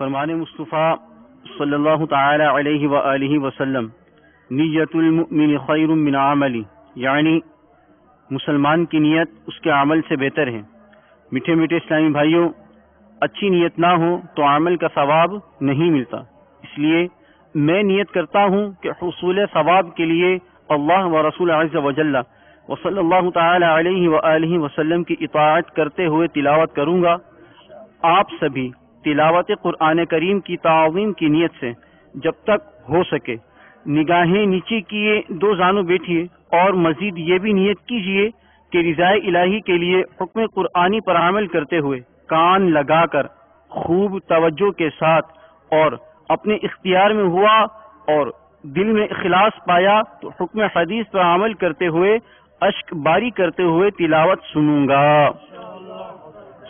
فرمان مصطفیٰ صلی اللہ تعالی علیہ وآلہ وسلم، نیت المؤمن خیر من عملی، یعنی مسلمان کی نیت اس کے عمل سے بہتر ہے۔ میٹھے میٹھے اسلامی بھائیوں، اچھی نیت نہ ہو تو عمل کا ثواب نہیں ملتا، اس لیے میں نیت کرتا ہوں کہ حصول ثواب کے لیے اللہ و رسول عز و جل و صلی اللہ تعالی علیہ وآلہ وسلم کی اطاعت کرتے ہوئے تلاوت کروں گا۔ آپ سبھی تلاوت قرآن کریم کی تعظیم کی نیت سے جب تک ہو سکے نگاہیں نیچے کیے دو زانوں بیٹھیے، اور مزید یہ بھی نیت کیجیے کہ رضائے الہی کے لیے حکم قرآنی پر عمل کرتے ہوئے کان لگا کر خوب توجہ کے ساتھ اور اپنے اختیار میں ہوا اور دل میں اخلاص پایا تو حکم حدیث پر عمل کرتے ہوئے اشک باری کرتے ہوئے تلاوت سنوں گا۔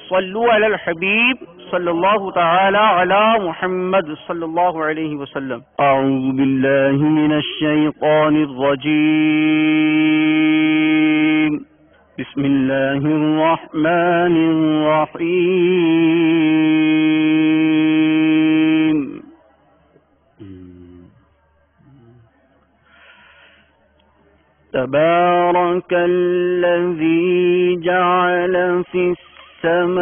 صلو علی الحبیب صلی اللہ تعالی علی محمد صلی اللہ علیہ وسلم۔ اعوذ باللہ من الشیطان الرجیم، بسم اللہ الرحمن الرحیم۔ تبارک الذی جعل فی السماء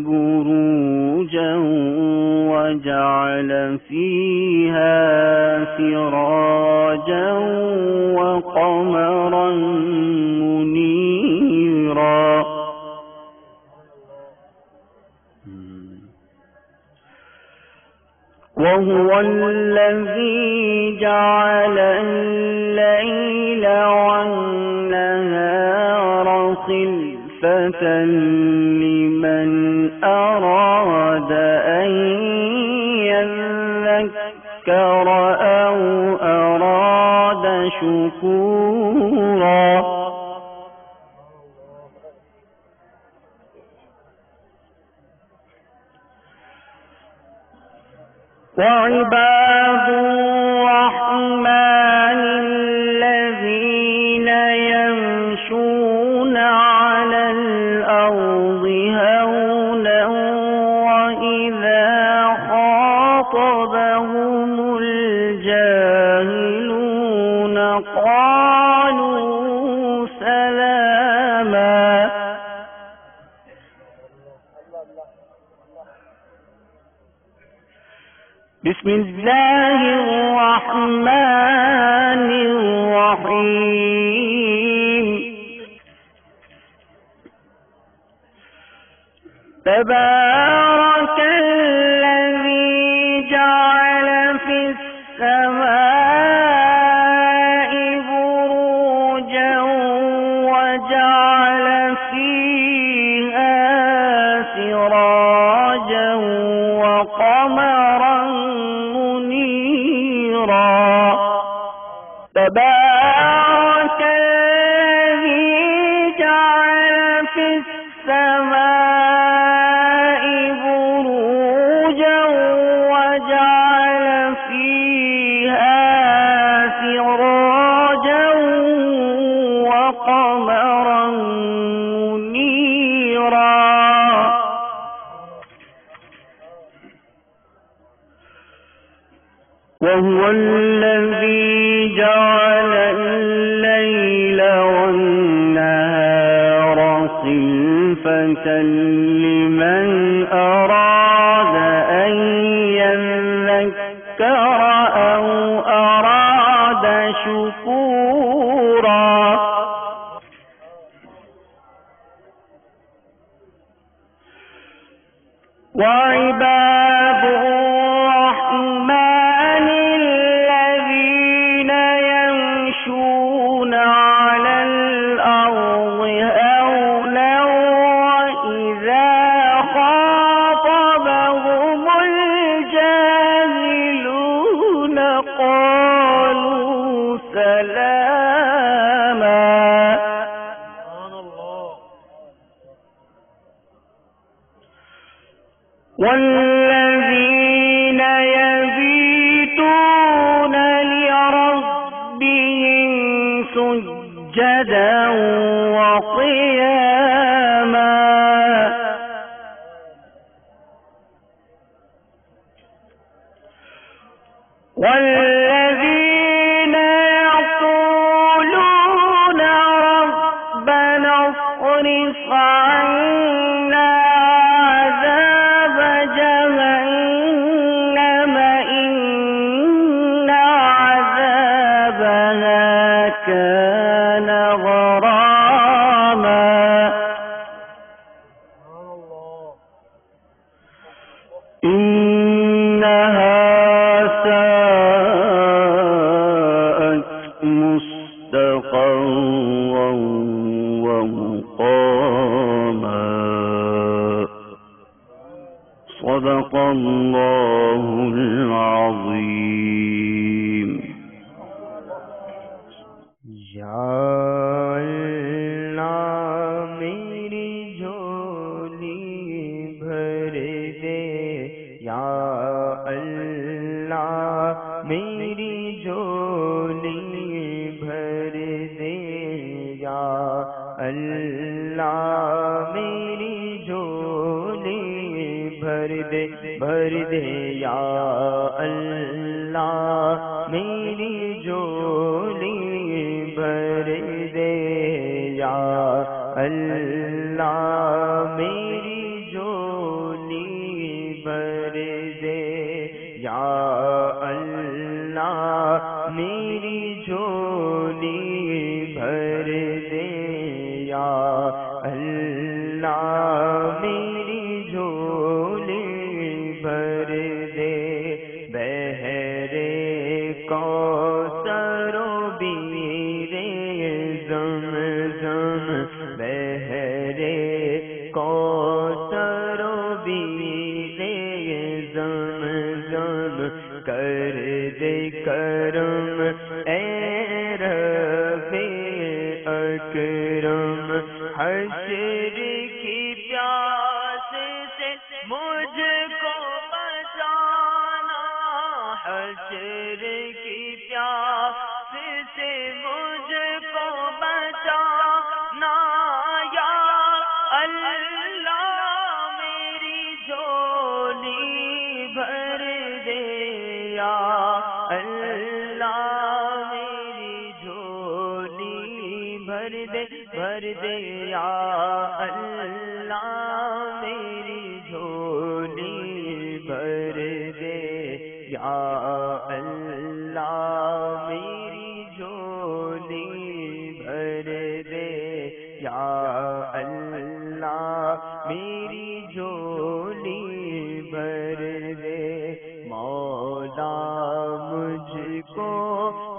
بروجا وجعل فيها سراجا وقمرا منيرا۔ وهو الذي جعل الليل والنهار خلفة لمن أراد أن يذكر أو أراد شكورا۔ وعباد الرحمن الذين يمشون على الأرض هونا وإذا خاطبهم الجاهلون قالوا سلاما۔ بسم اللہ الرحمن الرحیم۔ تبارک الذی جعل فی السماء بروجا وجعل فیہا سراجا وقمرا تبارك الذي جعل في السماء بروجا وجعل فيها سراجا وقمرا منيرا۔ وهو الذي جعل الليل والنهار خلفة لمن أراد أن يذكر أو أراد شكورا۔ وعباد الرحمن الذين يمشون على الأرض هونا وإذا خاطبهم الجاهلون قالوا سلاما۔ والذين يبيتون لربهم سجدا وقياما۔ اللہ العظیم. یا اللہ میری جھولی بھر دے، یا اللہ میری جھولی بھر دے، یا اللہ میری جھولی بھر دے، بھر دے یا اللہ میری جھولی بھر دے، یا اللہ میری جھولی بھر دے، یا اللہ میری جھولی بھر دے، یا اللہ میری جھولی بھر دے. بہرے کوثر و بیرے زمزم، بہرے کوثر و بیرے زمزم، کر دے کرم اے رب اکرم. حشر کی پیاس سے مجھ کو بچانا، حشر کی پیاس سے مجھ کو بچانا، یا اللہ میری جھولی بھر دے، یا اللہ میری جھولی بھر دے، بھر دے، یا اللہ میری جھولی بھر دے، یا اللہ میری جھولی بھر دے، یا اللہ میری جھولی بھر دے. مولا مجھ کو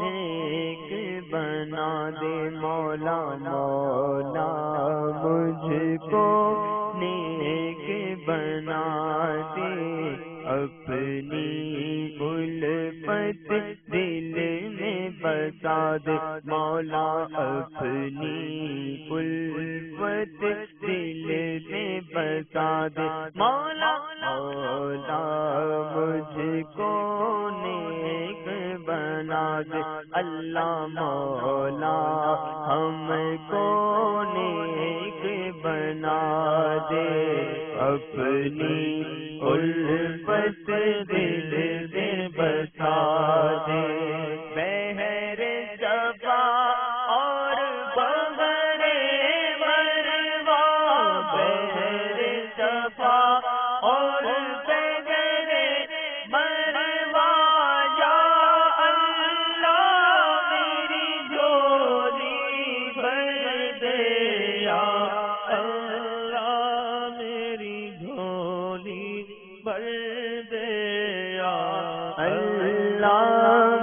ایک بنا دے، مولا مولا مجھ کو نیک بنا دے، اپنی الفت دل میں بسا دے، مولا اپنی الفت دل میں بسا دے، مولا مولا مجھ کو نیک بنا دے، اللہ مولا ہم کو نیک بنا دے، اپنی الفت دل میں بسا دے. بہر صفا اور بغیر مروا، بہر صفا اور بغیر مروا، یا اللہ میری جھولی بھر دے، یا اللہ میری جھولی بھر دے، یا اللہ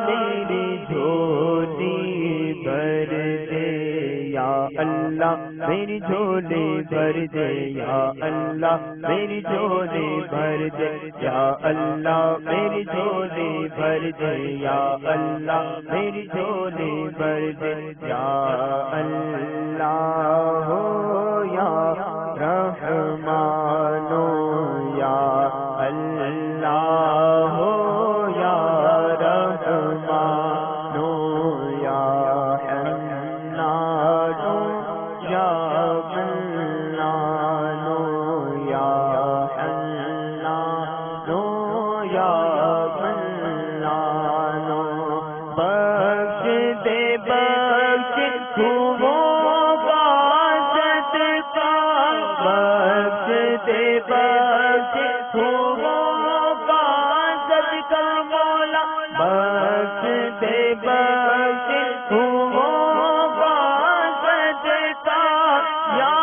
میری جھولی بھر دے، یا اللہ میری جھولی بھر دے، یا اللہ میری جھولی بھر دے، یا اللہ میری جھولی بھر دے، یا اللہ میری جھولی بھر دے، یا اللہ ہو یا رحمان، یا اللہ ہو یا رحمان، یا حنان یا منان، یا حنان یا منان. بخش دے بخش خوبوں کا صدقہ، بخش دے بخش خوبوں کا صدقہ، مولا بخش دے بخش خوبوں کا صدقہ، یا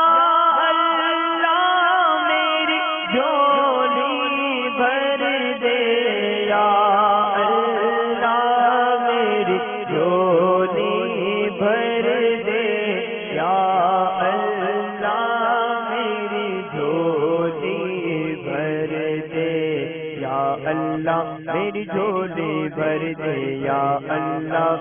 اللہ میری جھولی بھر دے، یا اللہ میری جھولی بھر دے، یا اللہ میری جھولی بھر دے، میری جھولی بھر دے یا اللہ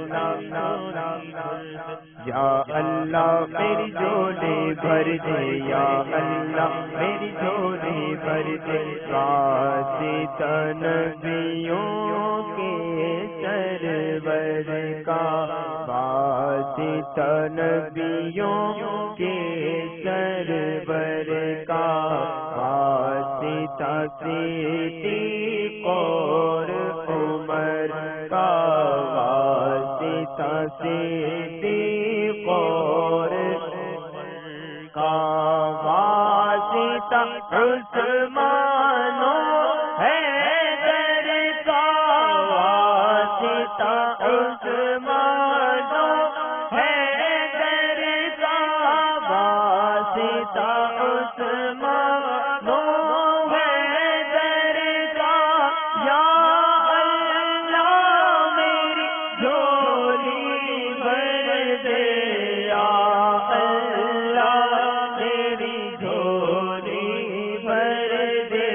یا اللہ میری جھولی بھر دے یا اللہ میری جھولی بھر دے واسطہ نبیوں کے سرور کا واسطہ نبیوں کے سرور کا واسطہ صدیق اور عمر کا واسطہ صدیق اور کا واسطہ عثمان و حیدر کا واسطہ عثمان و حیدر کا واسطہ عثمان و حیدر کا یا اللہ میری جھولی بھر دے یا اللہ میری جھولی بھر دے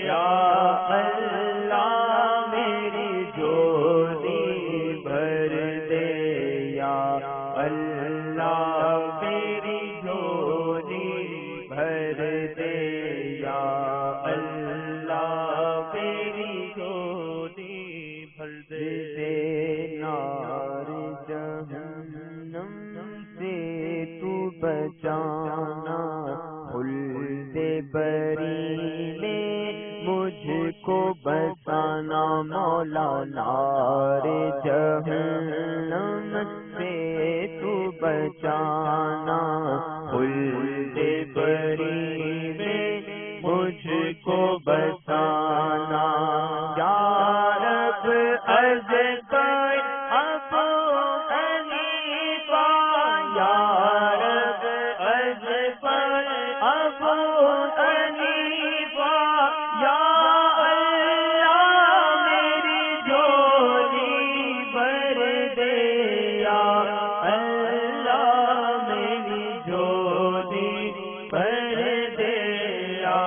یا اللہ میری جھولی بھر دے یا اللہ میری جھولی بھر دے یا اللہ میری جھولی بھر دے نار جہنم سے تو بچانا خلد بری میں مجھ کو بسانا مولا نار جہنم سے تو بچانا خلد بری میں مجھ کو بسانا یا رب از ابو حنیفہ یا رب از ابو حنیفہ یا اللہ میری جھولی بھر دے یا اللہ میری جھولی بھر دے یا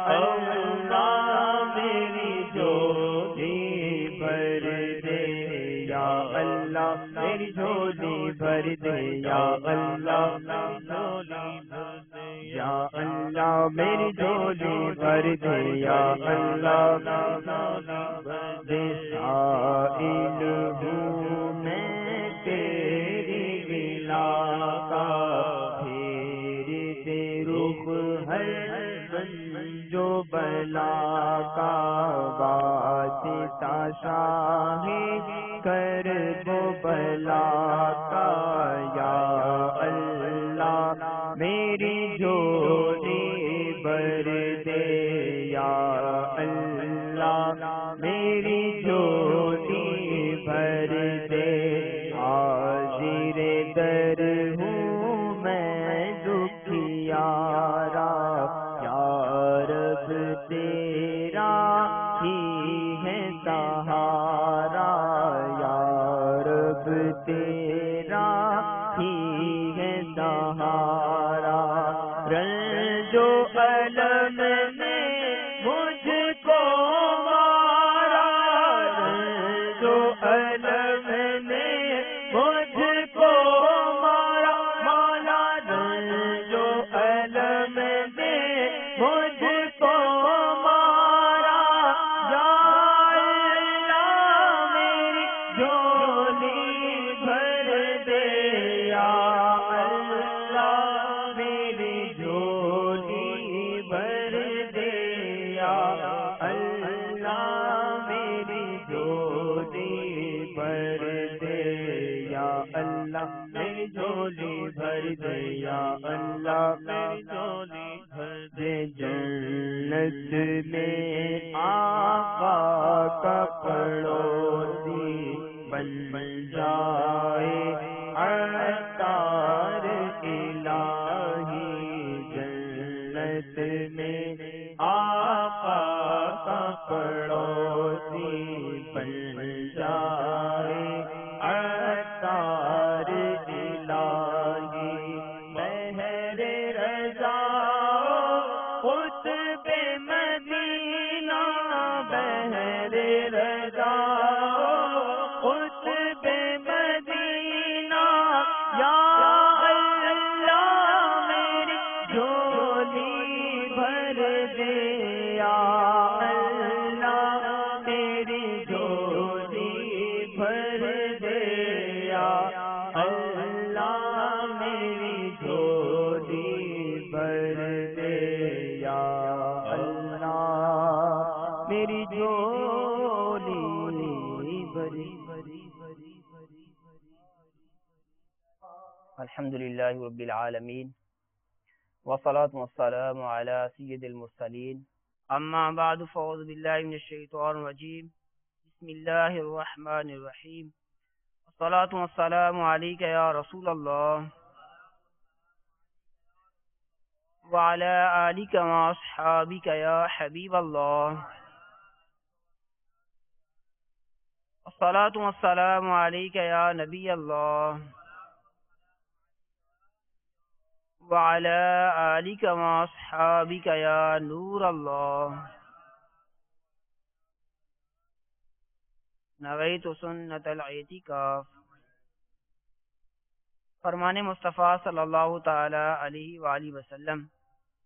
اللہ میری جھولی بھر دے یا اللہ میری جھولی بھر دے یا اللہ یا اللہ میری جھولی بھر دے یا اللہ دے سائل ہوں میں تیری ولا کا پھیر دے رخ ہر جو بلا کا واسطہ شاہ کر وہ بلا کا یا اللہ میری جھولی بھر دے یا اللہ میری جھولی بھر دے حاضر در ہوں میں دکھیارا یا رب تیرا ہی ہے سہارا یا رب تیرا ہی ہے سہارا رنج و الم نے مجھ کو مارا رنج و الم نے مجھ کو مارا مولا رنج و الم نے مجھ کو مارا یا اللہ میری جھولی بھر دے یا اللہ میری جھولی بھر دے یا اللہ میری جھولی بھر دے یا اللہ میری جھولی بھر دے یا اللہ میری جھولی بھر دے جنت میں آقا کا پڑوسی بن جائے عطار الہی جنت میں آقا کا پڑوسی بن جائے عطار الہی بہر رضا قطب مدینہ بہر رضا اللہ میری جھولی بھر دے یا اللہ میری جھولی بھر الحمدللہ رب العالمین والصلاة والسلام على سید المرسلین اما بعد فاعوذ باللہ من الشیطان الرجیم بسم اللہ الرحمن الرحیم والصلاة والسلام علیک یا رسول اللہ وعلى آلک واصحابک یا حبیب اللہ والصلاة والسلام علیک یا نبی اللہ وعلى آلك وأصحابك يا نور الله نويت سنة الاعتكاف فرمان مصطفیٰ صلی اللہ تعالی علیہ وآلہ وسلم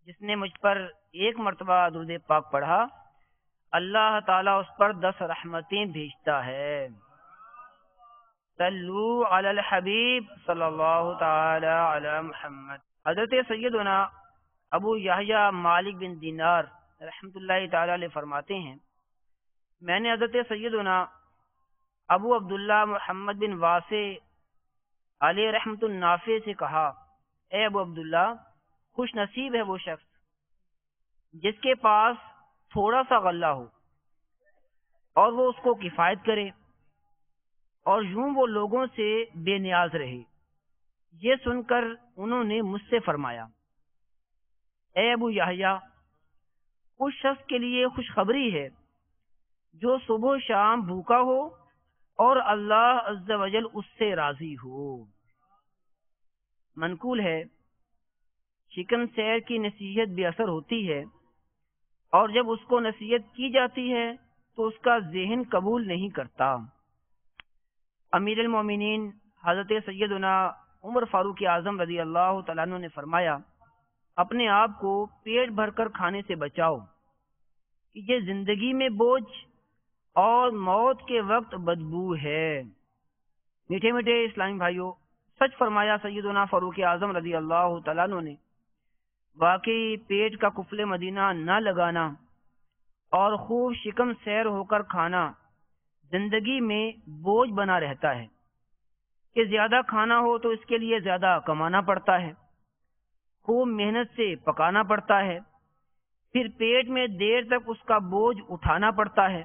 جس نے مجھ پر ایک مرتبہ درود پاک پڑھا اللہ تعالیٰ اس پر 10 رحمتیں بھیجتا ہے. صلو علی الحبیب صلی اللہ تعالی علی محمد. حضرت سیدنا ابو یحییٰ مالک بن دینار رحمۃ اللہ تعالی علیہ فرماتے ہیں میں نے حضرت سیدنا ابو عبداللہ محمد بن واسع علیہ رحمۃ النافع سے کہا اے ابو عبداللہ خوش نصیب ہے وہ شخص جس کے پاس تھوڑا سا غلہ ہو اور وہ اس کو کفایت کرے اور یوں وہ لوگوں سے بے نیاز رہے. یہ سن کر انہوں نے مجھ سے فرمایا اے ابو یحییٰ اس شخص کے لیے خوشخبری ہے جو صبح و شام بھوکا ہو اور اللہ عز و جل اس سے راضی ہو. منقول ہے شکم سیر کی نصیحت بے اثر ہوتی ہے اور جب اس کو نصیحت کی جاتی ہے تو اس کا ذہن قبول نہیں کرتا. امیر المومنین حضرت سیدنا عمر فاروق اعظم رضی اللہ تعالیٰ عنہ نے فرمایا اپنے آپ کو پیٹ بھر کر کھانے سے بچاؤ کہ یہ زندگی میں بوجھ اور موت کے وقت بدبو ہے. میٹھے میٹھے اسلامی بھائیوں سچ فرمایا سیدنا فاروق اعظم رضی اللہ تعالیٰ عنہ نے. واقعی پیٹ کا قفل مدینہ نہ لگانا اور خوب شکم سیر ہو کر کھانا زندگی میں بوجھ بنا رہتا ہے کہ زیادہ کھانا ہو تو اس کے لیے زیادہ کمانا پڑتا ہے, خوب محنت سے پکانا پڑتا ہے, پھر پیٹ میں دیر تک اس کا بوجھ اٹھانا پڑتا ہے.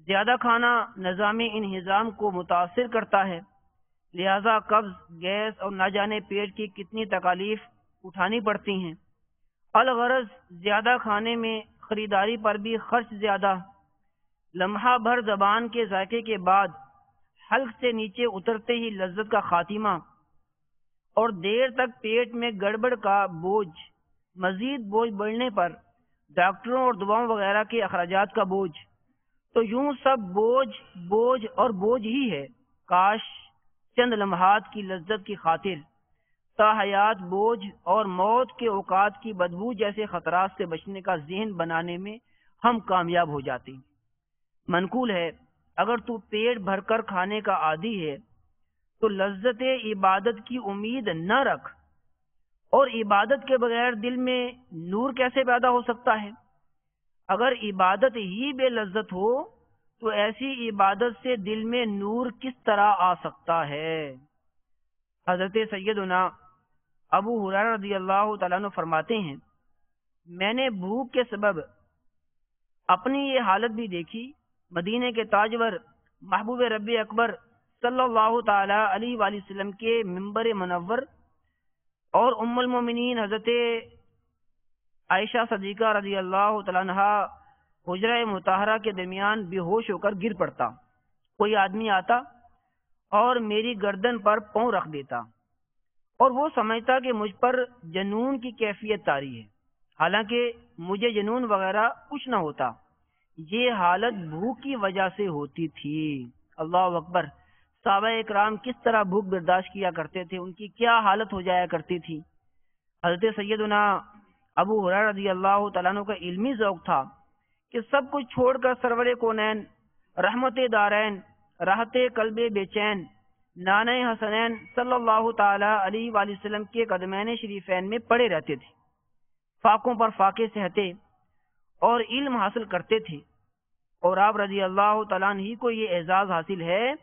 زیادہ کھانا نظام انہضام کو متاثر کرتا ہے, لہذا قبض گیس اور نہ جانے پیٹ کی کتنی تکالیف اٹھانی پڑتی ہیں. الغرض زیادہ کھانے میں خریداری پر بھی خرچ زیادہ, لمحہ بھر زبان کے ذائقے کے بعد حلق سے نیچے اترتے ہی لذت کا خاتمہ اور دیر تک پیٹ میں گڑبڑ کا بوجھ, مزید بوجھ بڑھنے پر ڈاکٹروں اور دواؤں وغیرہ کے اخراجات کا بوجھ. تو یوں سب بوجھ بوجھ اور بوجھ ہی ہے. کاش چند لمحات کی لذت کی خاطر تا حیات بوجھ اور موت کے اوقات کی بدبو جیسے خطرات سے بچنے کا ذہن بنانے میں ہم کامیاب ہو جاتے. منقول ہے اگر تو پیٹ بھر کر کھانے کا عادی ہے تو لذت عبادت کی امید نہ رکھ, اور عبادت کے بغیر دل میں نور کیسے پیدا ہو سکتا ہے؟ اگر عبادت ہی بے لذت ہو تو ایسی عبادت سے دل میں نور کس طرح آ سکتا ہے؟ حضرت سیدنا ابو ہریرہ رضی اللہ تعالیٰ عنہ فرماتے ہیں میں نے بھوک کے سبب اپنی یہ حالت بھی دیکھی. مدینے کے تاجور محبوب رب اکبر صلی اللہ تعالی علیہ وآلہ وسلم کے منبر منور اور ام المومنین حضرت عائشہ صدیقہ رضی اللہ تعالیٰ عنہا حجرہ مطہرہ کے درمیان بے ہوش ہو کر گر پڑتا. کوئی آدمی آتا اور میری گردن پر پاؤں رکھ دیتا اور وہ سمجھتا کہ مجھ پر جنون کی کیفیت طاری ہے, حالانکہ مجھے جنون وغیرہ کچھ نہ ہوتا. یہ حالت بھوک کی وجہ سے ہوتی تھی. اللہ اکبر. صحابہ اکرام کس طرح بھوک برداشت کیا کرتے تھے, ان کی کیا حالت ہو جایا کرتی تھی. حضرت سیدنا ابو ہریرہ رضی اللہ تعالیٰ عنہ کا علمی ذوق تھا کہ سب کچھ چھوڑ کر سرور کونین رحمت دارین راحت قلب بے چین نانہ حسنین صلی اللہ تعالی علیہ وآلہ وسلم کے قدمین شریفین میں پڑے رہتے تھے، فاقوں پر فاقے سہتے اور علم حاصل کرتے تھے، اور آپ رضی اللہ تعالیٰ عنہ کو یہ اعزاز حاصل ہے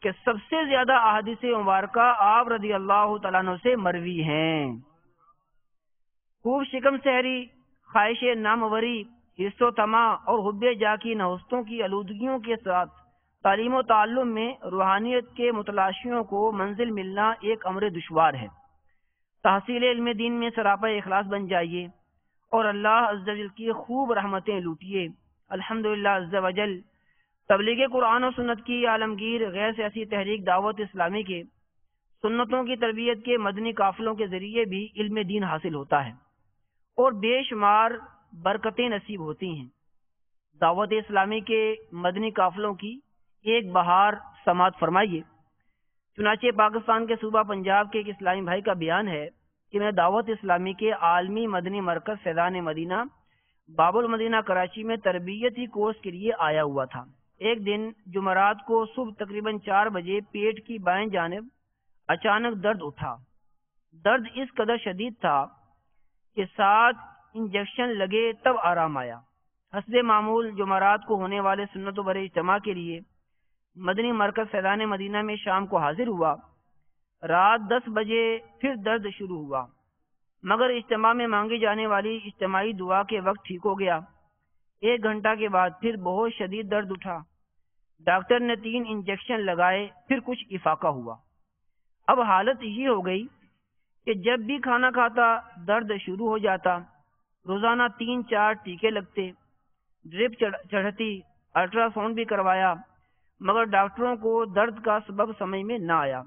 کہ سب سے زیادہ احادیث مبارکہ آپ رضی اللہ تعالیٰ عنہ سے مروی ہیں۔ خوب شکم سحری، خواہش ناموری، حرص و طمع اور حب جا کی نوستوں کی آلودگیوں کے ساتھ تعلیم و تعلم میں روحانیت کے متلاشیوں کو منزل ملنا ایک امر دشوار ہے۔ تحصیل علم دین میں سراپا اخلاص بن جائیے اور اللہ عز و جل کی خوب رحمتیں لوٹیے۔ الحمدللہ عز و جل تبلیغ قرآن و سنت کی عالمگیر غیر سیاسی تحریک دعوت اسلامی کے سنتوں کی تربیت کے مدنی قافلوں کے ذریعے بھی علم دین حاصل ہوتا ہے اور بے شمار برکتیں نصیب ہوتی ہیں۔ دعوت اسلامی کے مدنی قافلوں کی ایک بہار سماعت فرمائیے۔ چنانچہ پاکستان کے صوبہ پنجاب کے ایک اسلامی بھائی کا بیان ہے کہ میں دعوت اسلامی کے عالمی مدنی مرکز فیضان مدینہ باب المدینہ کراچی میں تربیتی کورس کے لیے آیا ہوا تھا۔ ایک دن جمعرات کو صبح تقریباً 4 بجے پیٹ کی بائیں جانب اچانک درد اٹھا۔ درد اس قدر شدید تھا کہ 7 انجیکشن لگے تب آرام آیا۔ حسب معمول جمعرات کو ہونے والے سنت و برے اجتماع کے لیے مدنی مرکز فیضان مدینہ میں شام کو حاضر ہوا۔ رات 10 بجے پھر درد شروع ہوا، مگر اجتماع میں مانگی جانے والی اجتماعی دعا کے وقت ٹھیک ہو گیا۔ 1 گھنٹہ کے بعد پھر بہت شدید درد اٹھا۔ ڈاکٹر نے 3 انجیکشن لگائے، پھر کچھ افاقہ ہوا۔ اب حالت یہ ہو گئی کہ جب بھی کھانا کھاتا درد شروع ہو جاتا۔ روزانہ 3-4 ٹیکے لگتے، ڈرپ چڑھتی، الٹرا ساؤنڈ بھی کروایا، مگر ڈاکٹروں کو درد کا سبب سمجھ میں نہ آیا۔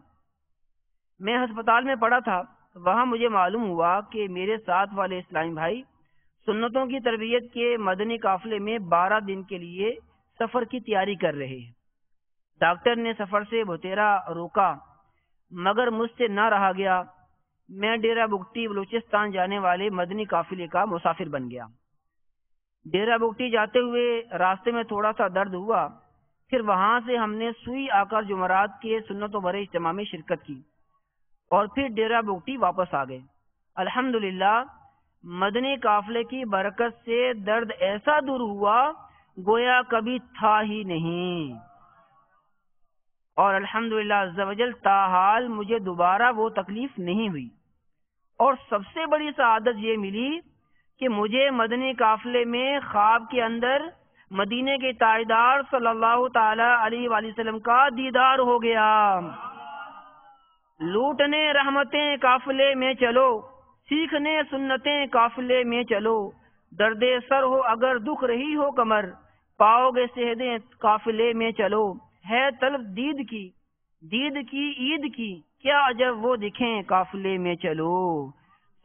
میں ہسپتال میں پڑا تھا، وہاں مجھے معلوم ہوا کہ میرے ساتھ والے اسلامی بھائی سنتوں کی تربیت کے مدنی قافلے میں 12 دن کے لیے سفر کی تیاری کر رہے ہیں۔ ڈاکٹر نے سفر سے بھتیرا روکا، مگر مجھ سے نہ رہا گیا۔ میں ڈیرہ بگٹی بلوچستان جانے والے مدنی قافلے کا مسافر بن گیا۔ ڈیرہ بگٹی جاتے ہوئے راستے میں تھوڑا سا درد ہوا، پھر وہاں سے ہم نے سوئی آ کر جمعرات کے سنت و برے اجتماع میں شرکت کی اور پھر ڈیرہ بگٹی واپس آ گئے۔ الحمدللہ مدنی قافلے کی برکت سے درد ایسا دور ہوا گویا کبھی تھا ہی نہیں، اور الحمدللہ عز و جل تاحال مجھے دوبارہ وہ تکلیف نہیں ہوئی۔ اور سب سے بڑی سعادت یہ ملی کہ مجھے مدنی قافلے میں خواب کے اندر مدینے کے تاجدار صلی اللہ تعالی علیہ وآلہ وسلم کا دیدار ہو گیا۔ لوٹنے رحمتیں قافلے میں چلو، سیکھنے سنتیں قافلے میں چلو، درد سر ہو اگر دکھ رہی ہو کمر، پاؤ گے سہدیں قافلے میں چلو۔ ہے طلب دید کی عید کی، کیا عجب وہ دکھیں قافلے میں چلو۔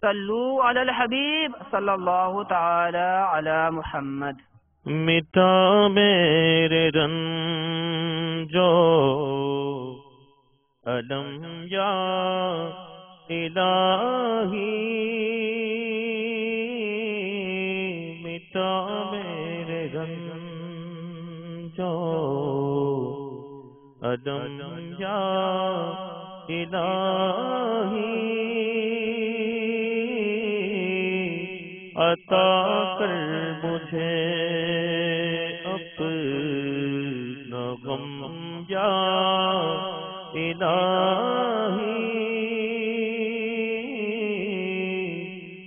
صلو علی الحبیب صلی اللہ تعالی علی محمد۔ مٹا میرے رنجو علم یا الہی، مٹا میرے رنجو علم یا الہی، عطا کر مجھے اپنا غم یا الہی،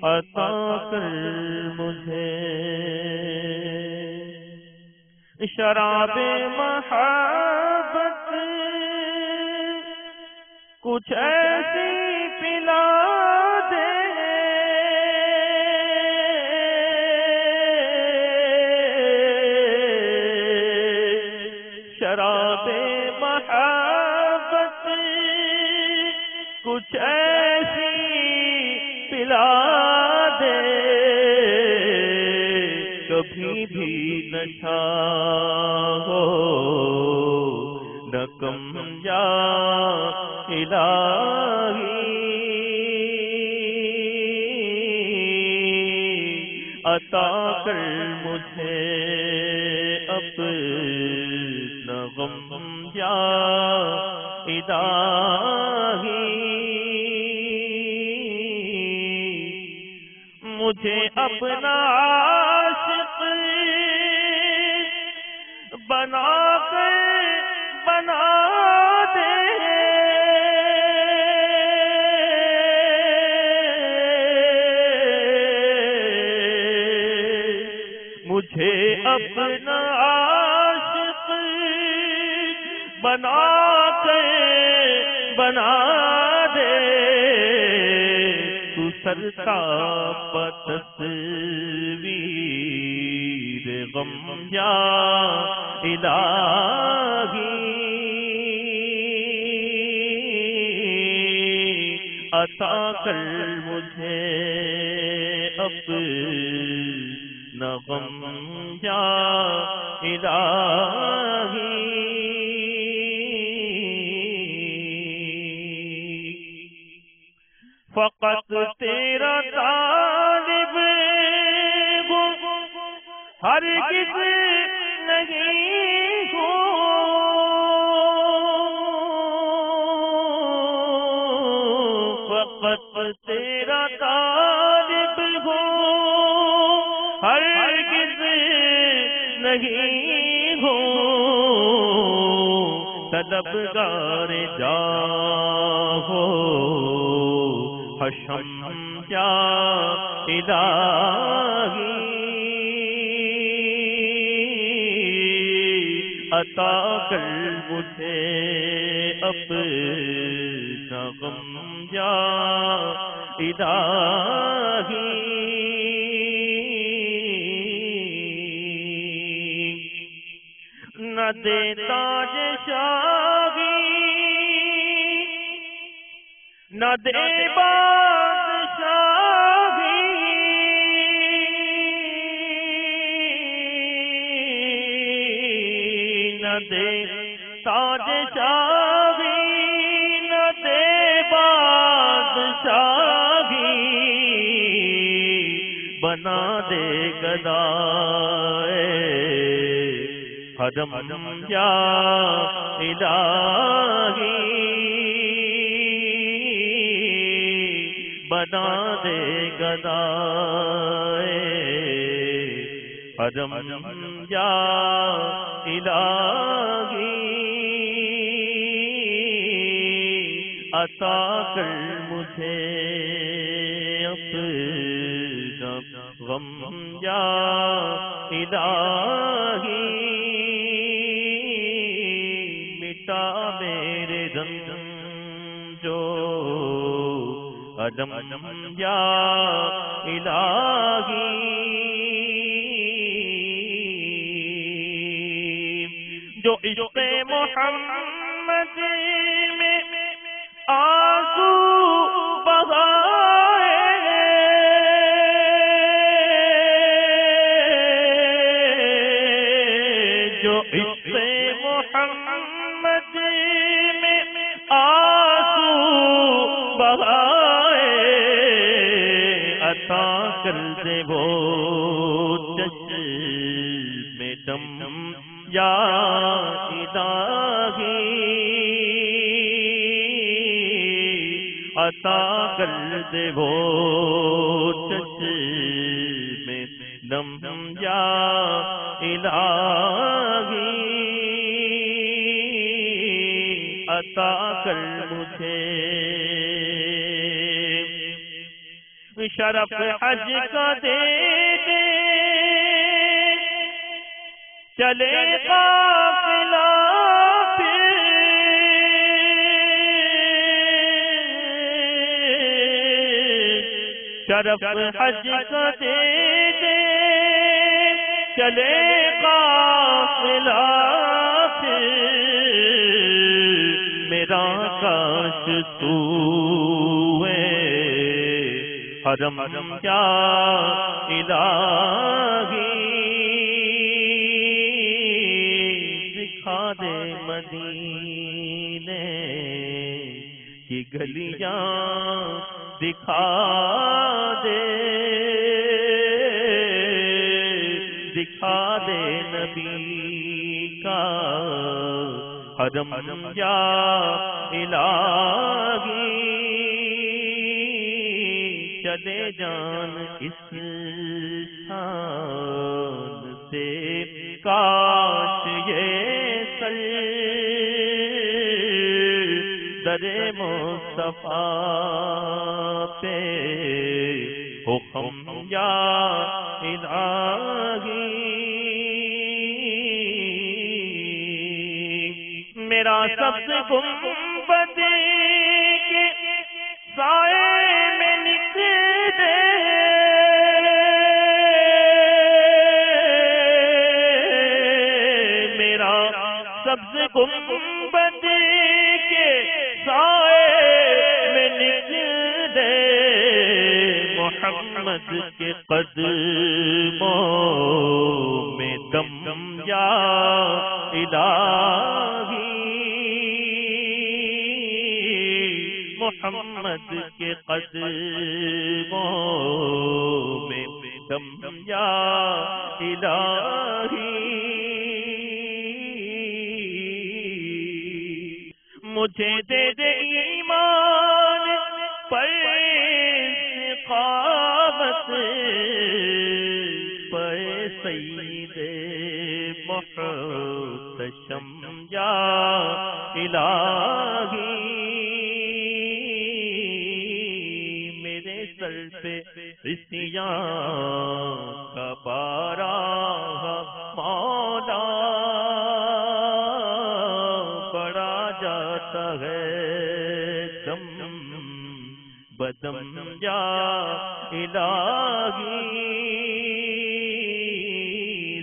عطا کر مجھے شراب محبت کچھ ایسی پلا دے، شراب محبت کچھ ایسی پلا دے، کبھی بھی نشہ ہو نہ کم یا الہی، عطا کر مجھے اپنا غم یا الہی مجھے اپنا عاشق بنا دے مجھے اپنا عاشق بنا دے تو سرتاپ تصویر غم یا الہی عطا کر مجھے اپنا غم یا الہی فقط تیرا طالب ہوں ہرگز نہیں ہوں فقط تیرا طالب ہوں ہرگز نہیں ہوں طلبگار جاہ ہو حشم یا الہی عطا کر مجھے اپنا غم یا الہی نہ دے تاج شاہی نہ دے بادشاہی نہ دے تاج شاہی نہ دے بادشاہی بنا دے گدائے حرم یا الہی بنا دے گدائے حرم یا الہی عطا کر مجھے اپنا غم یا الہی مٹا میرے رنجو عدم یا الہی جو عشق محمد میں آنسو بہائے جو عشق محمد میں آنسو بہائے عطا کر دے وہ چشم دم یا الہی عطا کر دے وہ چشم دم یا الہی عطا کر مجھے شرف حج کا دے دے چلے قافلہ پھر شرف حج کا دے دے چلے قافلہ پھر میرا کاش تو حرم یا الہی دکھا دے مدینے کی گلیاں دکھا دے دکھا دے نبی کا حرم یا الہی چلے جان اس شان سے کاش یہ سر در مصطفیٰ پہ ہو خم یا الہی میرا سبز گنبد کے سائے میں نکلے میرا سبز گنبد کے سائے میں نکلے محمد کے قدموں میں دم یا الہی محمد کے قدموں میں دم یا الہی مجھے دے دے ایمان پر استقامت پر سید محتشم یا الہی میرے سر پہ عصیان کا بارہ مولا پڑا جاتا ہے دم بدم یا الہی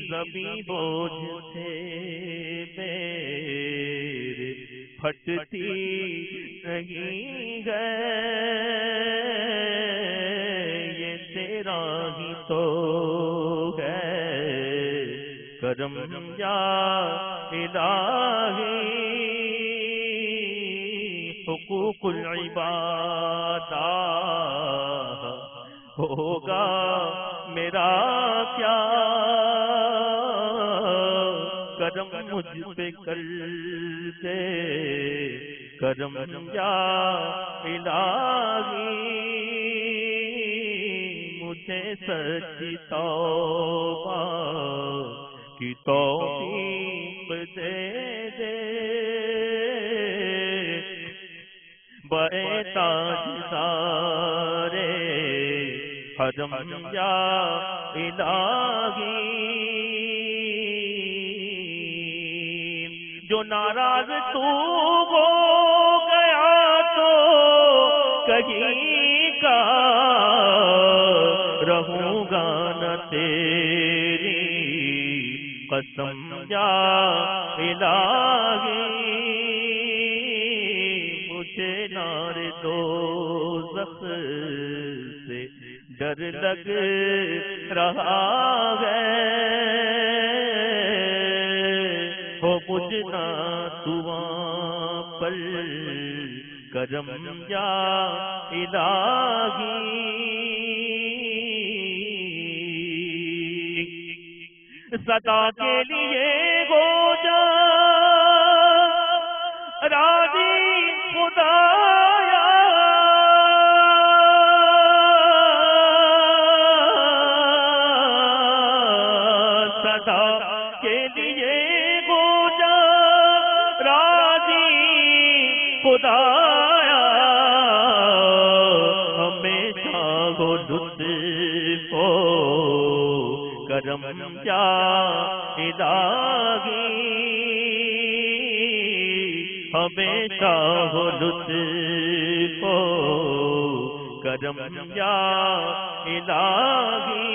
زمیں بوجھ سے میرے پھٹتی نہیں ہے یہ تیرا ہی تو ہے کرم یا الہی حقوق العباد ہوگا میرا کیا کرم مجھ پہ کر دے کرم یا الہی مجھے سچی توبہ کی توفیق دے دے بے تاجدارے حرم یا الہی جو ناراض تو ہو گیا تو کہیں کا رہوں گا نہ تیری قسم یا الہی مجھے نار دوزخ سے ڈر لگ رہا ہے ہو مجھنا دعا پر کرم یا الہی صدا کے لیے ہو جا راضی خدایا صدا کے لیے ہو جا راضی خدایا ہمیشہ ہو لطف ہو کرم یا الہی ہمیشہ ہو لطف ہو کرم یا الہی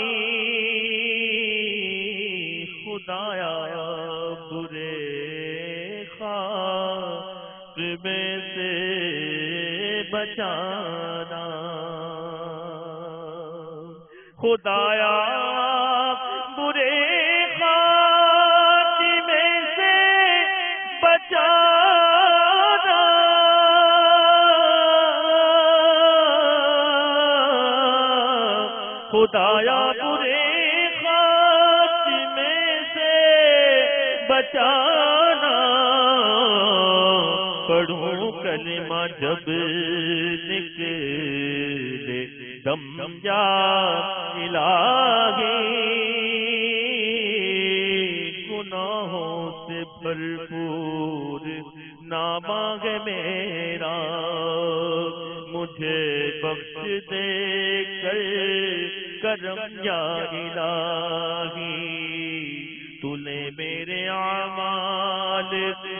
خدایا برے خاتمے سے بچانا خدایا برے خاتمے سے بچانا خدایا برے خاتمے سے بچانا پڑھوں کلمہ جب نکلے دم یا الہی، گناہوں سے بھرپور نامہ ہے میرا، مجھے بخش دے کر کرم یا الہی، تو نے میرے اعمال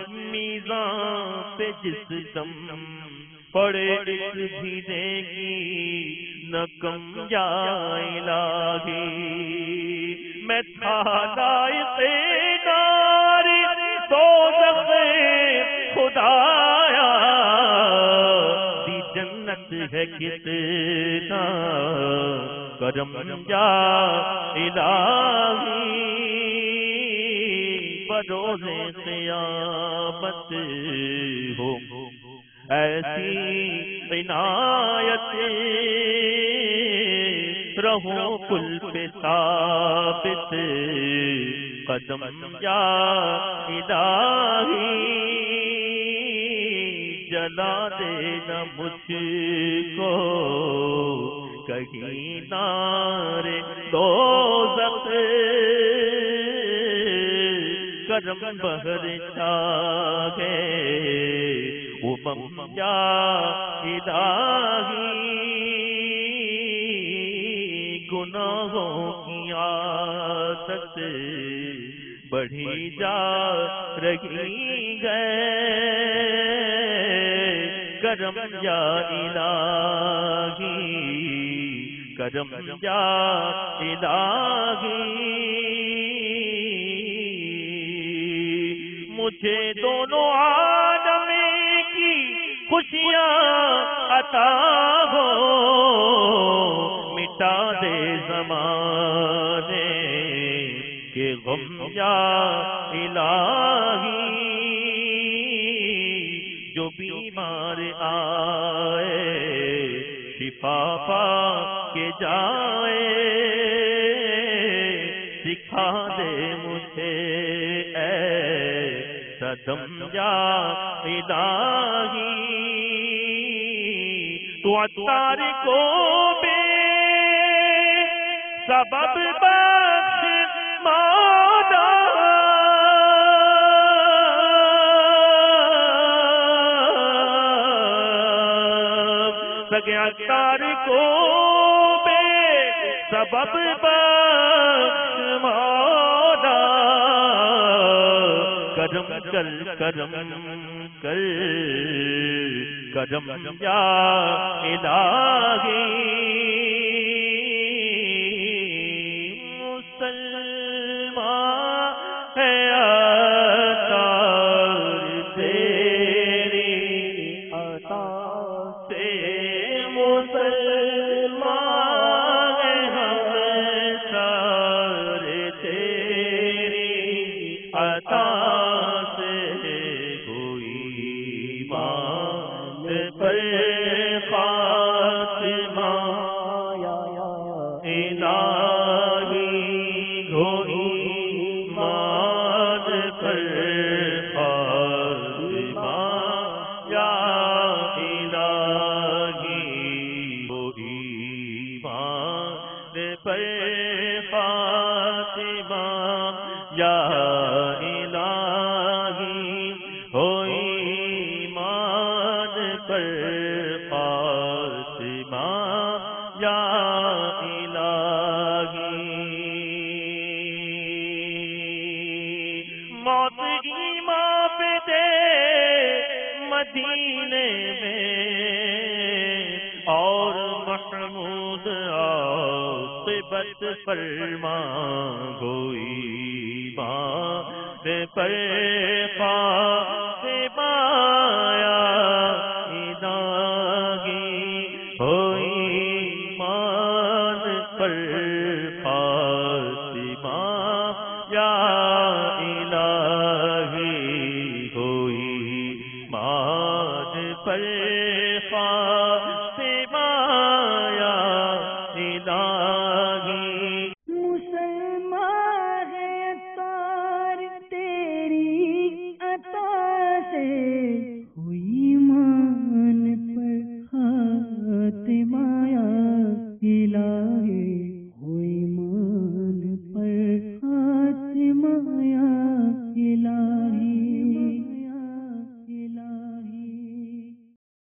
میزان پہ جس دم پڑے بھی دے گی نہ کم یا الہی، میں تھا لائق نار دوزخ خدایا، دی جنت ہے کتنا کرم یا الہی، بروز قیامت ہو ایسی عنایت، رہو کل پہ ثابت قدم یا الہی، جلا دینا مجھ کو کہیں نار دوزخ، کرم بہر چاہے یا الہی، گناہوں کی عادت بڑھی جا رہی ہے، کرم یا الہی، کرم یا الہی، مجھے دونوں عالم کی خوشیاں عطا ہو، مٹا دے زمانے کے غم یا الہی، جو بیمار آئے شفا پا کے جائے، سکھا دے مجھے دم یا الہی، تو عطار کو بے سبب بخش مولا، سگے عطار کو بے سبب بخش مولا، کرم کر کرم کر کرم یا الہی، مسلمان ہے عطار تیری عطا سے، مسلمان ہے عطار تیری عطا، مدینے میں اور محمود عاقبت فرما گوئی بات پر فاطمہ یا الہی ہوئی مان پر